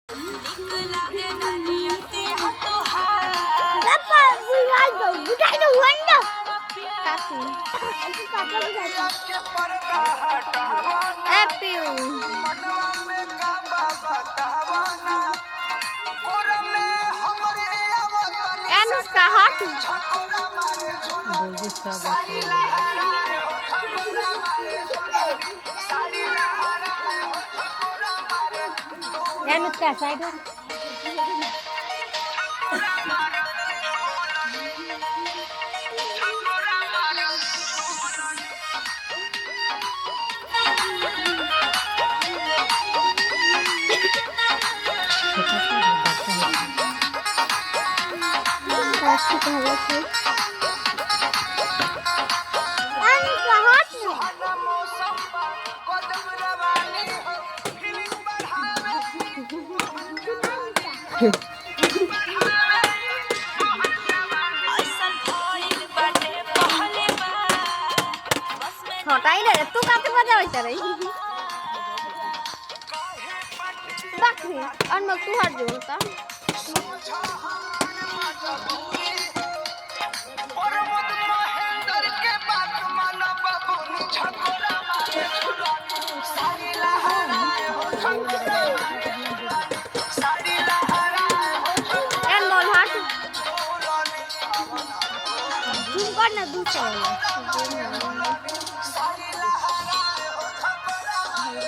Papa, bukai the window. Kasi. Papa bukai. Apple. And उसका हाथ. And उसका side. हटाई ना तू काते मजा होता रही बाकी और मग तू हट जोड़ता एंड मोल हट तुम कर ना दूसरा